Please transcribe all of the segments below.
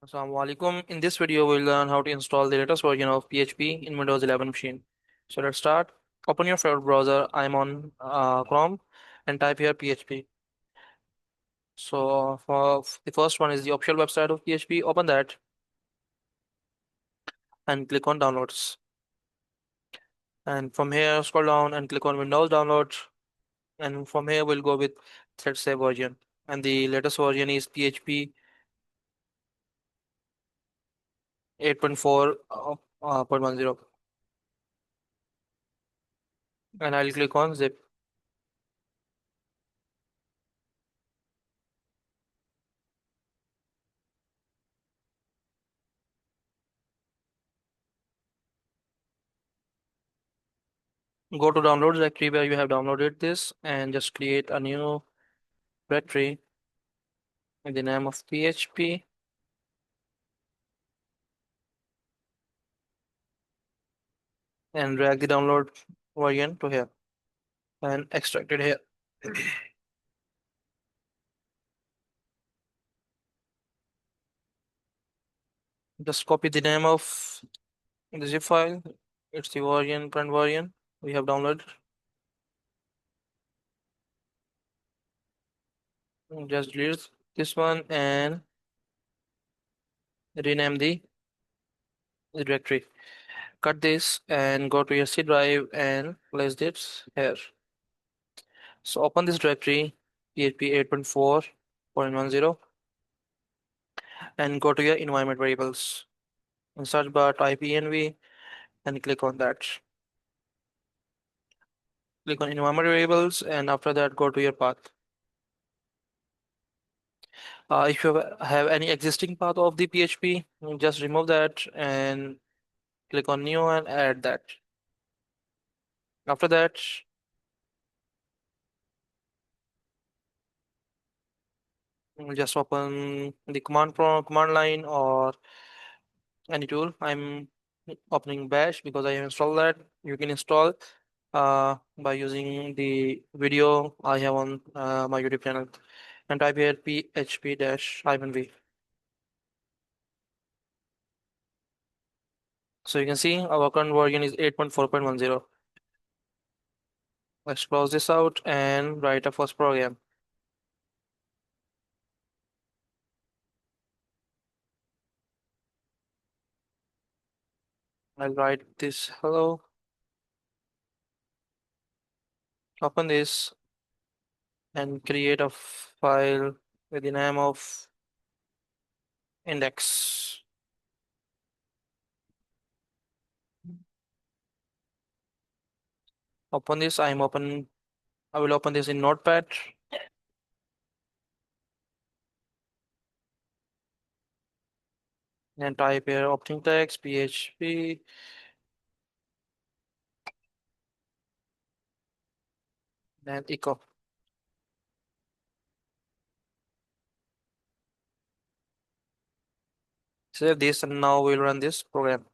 Assalamu alaikum. In this video, we'll learn how to install the latest version of PHP in Windows 11 machine. So let's start. Open your favorite browser. I'm on Chrome and type here PHP. So for the first one is the official website of PHP. Open that and click on downloads. And from here, scroll down and click on Windows download. And from here, we'll go with let's say version. And the latest version is PHP 8.4.10. And I'll click on zip. Go to downloads directory where you have downloaded this and just create a new directory in the name of PHP and drag the download version to here and extract it here. Just copy the name of the zip file. It's the version, current version we have downloaded. Just delete this one and rename the directory. Cut this and go to your C drive and place this here. So open this directory, PHP 8.4.10, and go to your environment variables. In search bar, type env and click on that. Click on environment variables, and after that, go to your path. If you have any existing path of the PHP, just remove that and click on new and add that. After that, just open the command line or any tool. I'm opening Bash because I have installed that. You can install by using the video I have on my YouTube channel and type here php-v. So you can see our current version is 8.4.10. Let's close this out and write a first program. I'll write this hello. Open this and create a file with the name of index. Open this. I will open this in Notepad and type here opening text PHP and echo. Save this and now we'll run this program.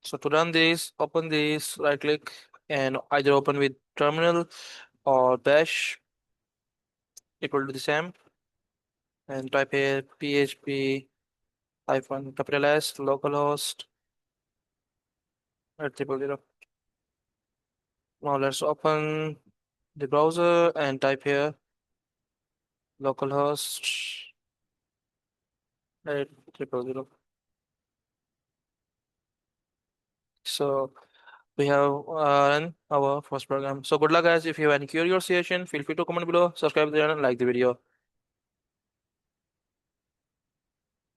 So to run this, open this, right click and either open with terminal or bash equal to the same and type here php hyphen capital S localhost at 000. Now let's open the browser and type here localhost at 000. So we have run our first program. So good luck guys. If you have any query or suggestion, feel free to comment below, subscribe to the channel, like the video.